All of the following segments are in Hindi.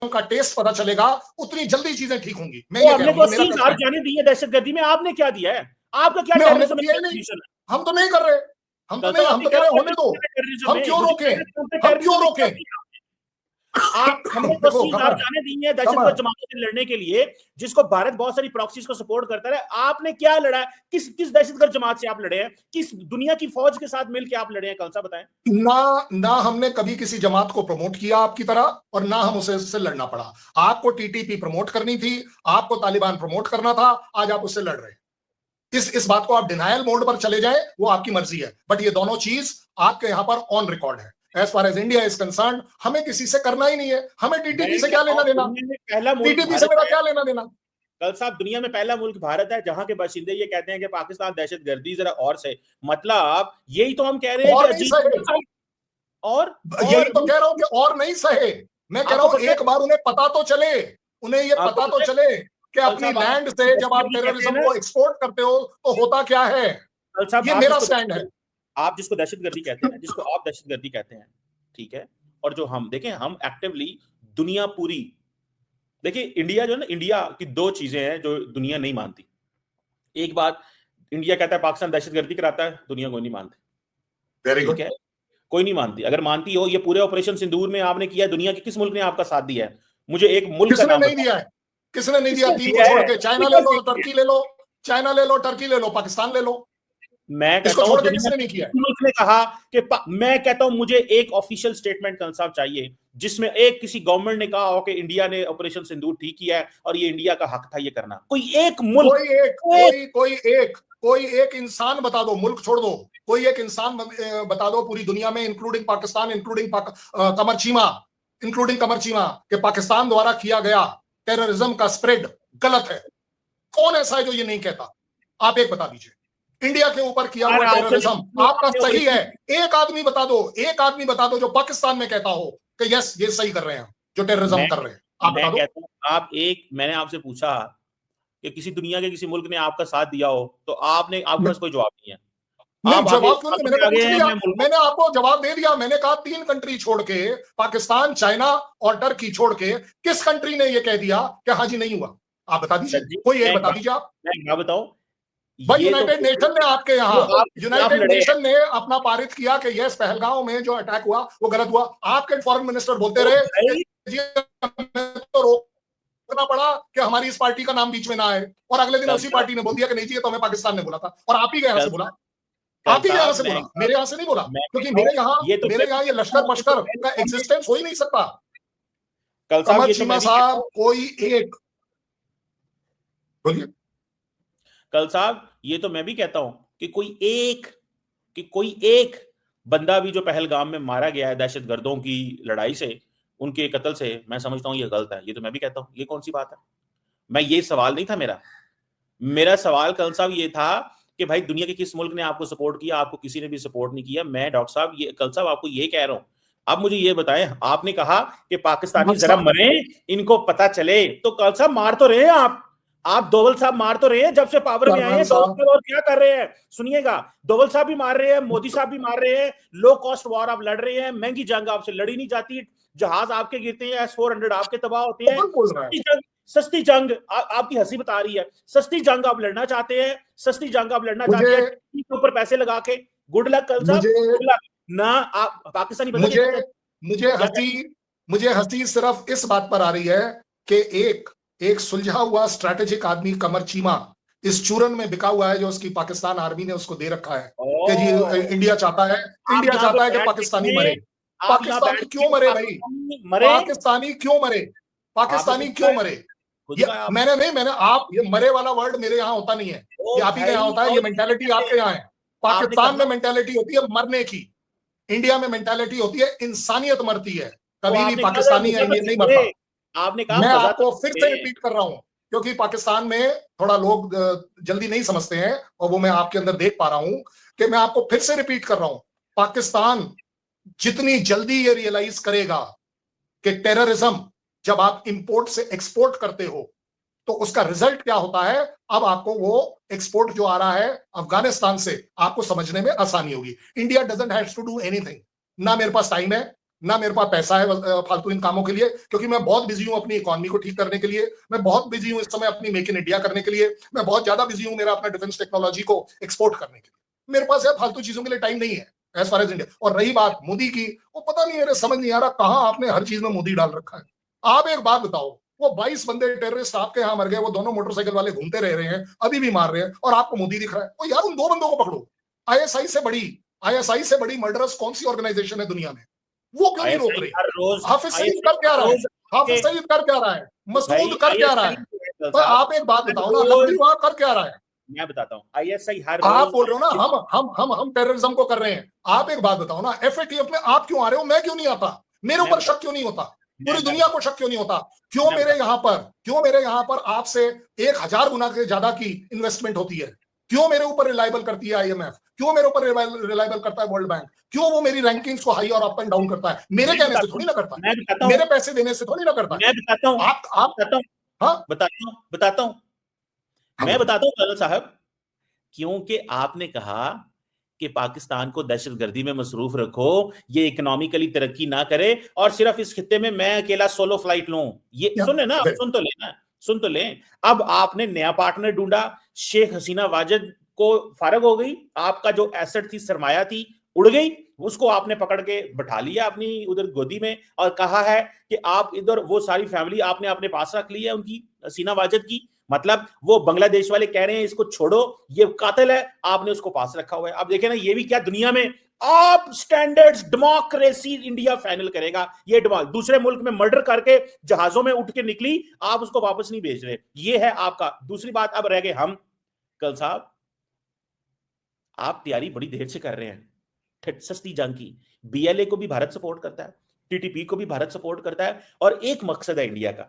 का टेस्ट पता चलेगा, उतनी जल्दी चीजें ठीक होंगी। मैं तो ये कह हमने रहा हूँ, तो 80,000 जाने दी है दहशतगर्दी में, आपने क्या दिया है? आपका क्या टेररिज्म नहीं, हम तो नहीं कर रहे, हम तो नहीं, हम तो कह रहे हैं होने दो, हम क्यों रोकें, हम क्यों रोकें? हमने तो देखो 80,000 जाने दी है दहशतगर्द जमातों से लड़ने के लिए, जिसको भारत बहुत सारी प्रॉक्सीज को सपोर्ट करता है। आपने क्या लड़ा है? किस दहशतगर्द जमात से आप लड़े हैं? किस दुनिया की फौज के साथ मिलकर आप लड़े हैं? कौन सा बताएं? ना हमने कभी किसी जमात को प्रमोट किया आपकी तरह, और ना हम उससे लड़ना पड़ा। आपको टीटीपी प्रमोट करनी थी, आपको तालिबान प्रमोट करना था, आज आप उससे लड़ रहे हैं। इस बात को आप डिनायल मोड पर चले जाएं, वो आपकी मर्जी है, बट ये दोनों चीज आपके यहां पर ऑन रिकॉर्ड है। As far as India is concerned, हमें किसी से करना ही नहीं है, हमें टीटीपी से क्या लेना देना, टीटीपी से मेरा क्या लेना देना। कल साहब, दुनिया में पहला मुल्क भारत है जहां के बाशिंदे ये कहते हैं कि पाकिस्तान दहशतगर्दी, जरा और से मतलब यही तो हम कह रहे हैं और कि नहीं सहे, और यही तो कह रहा हूं कि और नहीं सहे। मैं कह रहा हूं एक बार उन्हें पता तो चले, उन्हें ये पता तो चले कि अपनी लैंड से जब आप टेररिज्म को एक्सपोर्ट करते हो तो होता क्या है। ये मेरा स्टैंड है। आप जिसको दहशतगर्दी कहते हैं, जिसको आप दहशतगर्दी कहते हैं, ठीक है, और जो हम देखें, हम एक्टिवली दुनिया पूरी देखिए, इंडिया जो है ना, इंडिया की दो चीजें हैं जो दुनिया नहीं मानती। एक बात, इंडिया कहता है पाकिस्तान दहशतगर्दी कराता है, दुनिया कोई नहीं मानती। Very good. ठीक है, कोई नहीं मानती। अगर मानती हो, ये पूरे ऑपरेशन सिंदूर में आपने किया, दुनिया के किस मुल्क ने आपका साथ दिया है? मुझे एक मुल्क का किसने नाम नहीं दिया है? किसने नहीं दिया? तीन को छोड़ के चाइना ले लो, टर्की ले लो, चाइना ले लो, टर्की ले लो, पाकिस्तान ले लो। मैं कहता हूं किसने नहीं किया? मुल्क ने कहा कि मैं कहता हूं मुझे एक ऑफिशियल स्टेटमेंट कल साहब चाहिए, जिसमें एक किसी गवर्नमेंट ने कहा हो कि इंडिया ने ऑपरेशन सिंदूर ठीक किया है और ये इंडिया का हक था ये करना। कोई एक मुल्क, कोई एक इंसान बता दो, मुल्क छोड़ दो, कोई एक इंसान बता दो पूरी दुनिया में, इंक्लूडिंग पाकिस्तान, इंक्लूडिंग कमर चीमा, कि पाकिस्तान द्वारा किया गया टेररिज्म का स्प्रेड गलत है। कौन ऐसा है जो ये नहीं कहता? आप एक बता दीजिए। इंडिया के ऊपर किया हुआ टेररिज्म आपका सही है, एक आदमी बता दो, एक आदमी बता दो जो पाकिस्तान में कहता हो कि यस ये सही कर रहे हैं जो टेररिज्म कर रहे हैं। आप बता दो। आप एक, मैंने आपसे पूछा कि किसी दुनिया के किसी मुल्क ने आपका साथ दिया हो, तो आपके पास कोई जवाब नहीं है। नहीं, जवाब क्यों नहीं? मैंने तो पूछ लिया, मैंने आपको जवाब दे दिया। मैंने कहा 3 कंट्री छोड़ के, पाकिस्तान, चाइना और टर्की छोड़ के, किस कंट्री ने ये कह दिया कि हाँ जी नहीं हुआ? आप बता दीजिए, कोई एक बता दीजिए। आप मैं बताऊं, भाई यूनाइटेड नेशन ने आपके यहाँ, यूनाइटेड नेशन ने अपना पारित किया कि यस पहलगांव में जो अटैक हुआ वो गलत हुआ। आपके फॉरेन मिनिस्टर बोलते रहे तो रोकना पड़ा कि हमारी इस पार्टी का नाम बीच में ना आए, और अगले दिन उसी पार्टी ने बोल दिया कि नहीं जी तो हमें पाकिस्तान ने बोला था, और आप ही के यहाँ से बोला, आप ही के यहाँ से बोला, मेरे यहाँ से नहीं बोला, क्योंकि मेरे यहाँ ये लश्कर पश्कर का एग्जिस्टेंस हो ही नहीं सकता। कमर चीमा साहब, कोई एक बोलिए। कल साहब, ये तो मैं भी कहता हूं कि कोई एक बंदा भी जो पहलगाम में मारा गया है दहशतगर्दों की लड़ाई से, उनके कत्ल से, मैं समझता हूं ये गलत है। ये तो मैं भी कहता हूं, ये कौन सी बात है? मैं, ये सवाल नहीं था मेरा सवाल कल साहब ये था कि भाई दुनिया के किस मुल्क ने आपको सपोर्ट किया? आपको किसी ने भी सपोर्ट नहीं किया। मैं डॉक्टर साहब ये कल साहब आपको ये कह रहा हूं, अब मुझे ये बताएं, आपने कहा कि पाकिस्तानी जरा मरे, इनको पता चले, तो कल साहब मार तो रहे हैं आप दोवल साहब मार तो रहे हैं जब से पावर में आए हैं। और क्या कर रहे हैं? सुनिएगा, दोवल साहब भी मार रहे हैं, मोदी साहब भी मार रहे हैं, लो कॉस्ट वॉर आप लड़ रहे हैं, महंगी जंग आपसे लड़ी नहीं जाती, जहाज आपके गिरते हैं, S-400 आपके तबाह होते हैं, सस्ती जंग आपकी हंसी बता रही है, सस्ती जंग आप लड़ना चाहते हैं, सस्ती जंग आप लड़ना चाहते हैं के ऊपर पैसे लगा के। गुड लक कल साहब, गुड लक ना। आप पाकिस्तानी मुझे हंसी सिर्फ इस बात पर आ रही है कि एक सुलझा हुआ स्ट्रेटेजिक आदमी कमर चीमा इस चूरन में बिका हुआ है जो उसकी पाकिस्तान आर्मी ने उसको दे रखा है कि जी इंडिया चाहता है कि पाकिस्तानी मरे। पाकिस्तानी क्यों मरे भाई? पाकिस्तानी क्यों मरे? मैंने आप, ये मरे वाला वर्ड मेरे यहाँ होता नहीं है, ये आप ही के यहाँ होता है, ये मेंटालिटी आपके यहाँ है। पाकिस्तान में मेंटालिटी होती है मरने की, इंडिया में मेंटालिटी होती है इंसानियत मरती है, कभी भी पाकिस्तानी नहीं मरता। आपने कहा, मैं आपको फिर से रिपीट कर रहा हूं, क्योंकि पाकिस्तान में थोड़ा लोग जल्दी नहीं समझते हैं, और वो मैं आपके अंदर देख पा रहा हूं कि मैं आपको फिर से रिपीट कर रहा हूं, पाकिस्तान जितनी जल्दी ये रियलाइज करेगा कि टेररिज्म जब आप इंपोर्ट से एक्सपोर्ट करते हो तो उसका रिजल्ट क्या होता है, अब आपको वो एक्सपोर्ट जो आ रहा है अफगानिस्तान से आपको समझने में आसानी होगी। India doesn't have to do anything. ना मेरे पास टाइम है, ना मेरे पास पैसा है फालतू इन कामों के लिए, क्योंकि मैं बहुत बिजी हूं अपनी इकोनॉमी को ठीक करने के लिए, मैं बहुत बिजी हूं इस समय अपनी मेक इन इंडिया करने के लिए, मैं बहुत ज्यादा बिजी हूं मेरा अपना डिफेंस टेक्नोलॉजी को एक्सपोर्ट करने के लिए। मेरे पास यार फालतू चीजों के लिए टाइम नहीं है एज फार एज इंडिया। और रही बात मोदी की, वो पता नहीं है, समझ नहीं आ रहा कहां आपने हर चीज में मोदी डाल रखा है। आप एक बात बताओ, वो 22 बंदे टेररिस्ट आपके यहां मर गए, वो दोनों मोटरसाइकिल वाले घूमते रह रहे हैं, अभी भी मार रहे हैं, और आपको मोदी दिख रहा है। वो यार उन 2 बंदों को पकड़ो। आईएसआई से बड़ी मर्डरर्स कौन सी ऑर्गेनाइजेशन है दुनिया में? वो क्यों नहीं रोक रही? हाफिज सईद कर क्या रहा है? हाफिज सईद कर क्या रहा है? मसूद कर क्या रहा है? तो आप एक बात बताओ ना, नकवी वहां कर क्या रहा है? मैं बताता हूं, आईएसआई हर आप बोल रहे हो ना हम टेररिज्म को कर रहे हैं। आप एक बात बताओ ना, एफएटीएफ में आप क्यों आ रहे हो, मैं क्यों नहीं आता? मेरे ऊपर शक क्यों नहीं होता? पूरी दुनिया को शक क्यों नहीं होता? क्यों मेरे यहां पर आपसे 1000 गुना के ज्यादा की इन्वेस्टमेंट होती है? क्यों मेरे ऊपर रिलायबल करती है आईएमएफ? क्यों मेरे ऊपर रिलायबल करता है वर्ल्ड बैंक? क्यों वो मेरी रैंकिंग्स को हाई और अप एंड डाउन करता है? मेरे कहने से थोड़ी ना करता है, मेरे पैसे देने से थोड़ी ना करता है। मैं बताता हूं, आप बताता हूं मैं बताता हूं कर्नल साहब, क्योंकि आपने कहा कि पाकिस्तान को दहशतगर्दी में मसरूफ रखो, ये इकोनॉमिकली तरक्की ना करे और सिर्फ इस खित्ते में मैं अकेला सोलो फ्लाइट लूं। ये सुन लेना, सुन तो लें। अब आपने नया पार्टनर ढूंढा, शेख हसीना वाजिद को फारग हो गई, आपका जो एसेट थी, सरमाया थी, उड़ गई, उसको आपने पकड़ के बैठा लिया अपनी उधर गोदी में और कहा है कि आप इधर, वो सारी फैमिली आपने अपने पास रख ली है उनकी, हसीना वाजिद की। मतलब वो बांग्लादेश वाले कह रहे हैं इसको छोड़ो, ये कातिल है, आपने उसको पास रखा हुआ है। अब देखे ना, ये भी क्या दुनिया में आप स्टैंडर्ड्स डेमोक्रेसी इंडिया फाइनल करेगा। ये दूसरे मुल्क में मर्डर करके जहाजों में उठ के निकली, आप उसको वापस नहीं भेज रहे, ये है आपका। दूसरी बात, अब रह गए हम। कल साहब, आप तैयारी बड़ी देर से कर रहे हैं सस्ती जंग की। बीएलए को भी भारत सपोर्ट करता है, टीटीपी को भी भारत सपोर्ट करता है, और एक मकसद है इंडिया का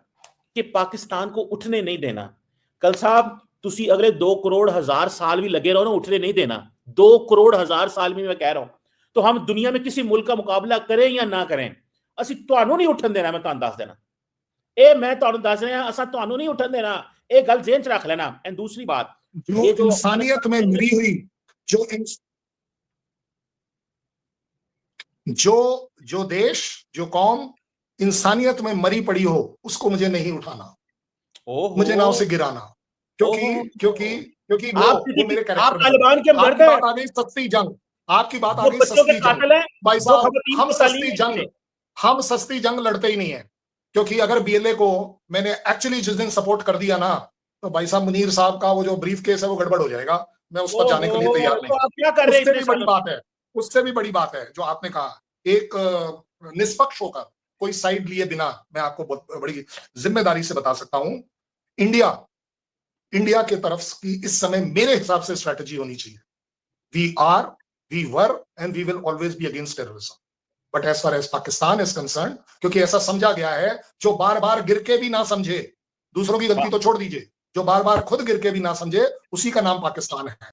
कि पाकिस्तान को उठने नहीं देना। कल साहब, तुसी अगले 2 करोड़ हजार साल भी लगे रहो ना, उठने नहीं देना। 2 करोड़ हजार साल भी मैं कह रहा हूं, तो हम दुनिया में किसी मुल्क का मुकाबला करें या ना करें, ਅਸੀਂ ਤੁਹਾਨੂੰ नहीं उठन देना। मैं ਤੁਹਾਨੂੰ ਦੱਸ देना, ਇਹ मैं ਤੁਹਾਨੂੰ ਦੱਸ ਰਿਹਾ, ਅਸਾਂ ਤੁਹਾਨੂੰ नहीं उठन देना। ਇਹ ਗੱਲ ਜ਼ੇਨ ਚ ਰੱਖ लेना। एंड दूसरी बात, जो इंसानियत में मरी हुई, जो देश, जो कौम इंसानियत में मरी पड़ी हो, उसको मुझे नहीं उठाना, मुझे ना उसे गिराना, क्योंकि वो मेरे कैरेक्टर में। तालिबान के आपकी बात आ गई सस्ती जंग, आपकी बात आ गई सस्ती जंग। भाई साहब, हम सस्ती जंग लड़ते ही नहीं है, क्योंकि अगर बीएलए को मैंने एक्चुअली जिस दिन सपोर्ट कर दिया ना, तो भाई साहब मुनीर साहब का वो जो ब्रीफ केस है वो गड़बड़ हो जाएगा। मैं उस पर जाने के लिए तैयार नहीं। आप क्या कर रहे हैं? उससे भी बड़ी बात है, उससे भी बड़ी बात है जो आपने कहा, एक निष्पक्ष होकर कोई साइड लिए बिना, मैं आपको बहुत बड़ी जिम्मेदारी से बता सकता हूं, इंडिया की तरफ की इस समय मेरे हिसाब से स्ट्रेटेजी होनी चाहिए, we were and we will always be against terrorism. But as far as Pakistan is concerned, क्योंकि ऐसा समझा गया है, जो बार बार गिर के भी ना समझे, दूसरों की गलती तो छोड़ दीजिए, जो बार बार खुद गिर के भी ना समझे, उसी का नाम पाकिस्तान है।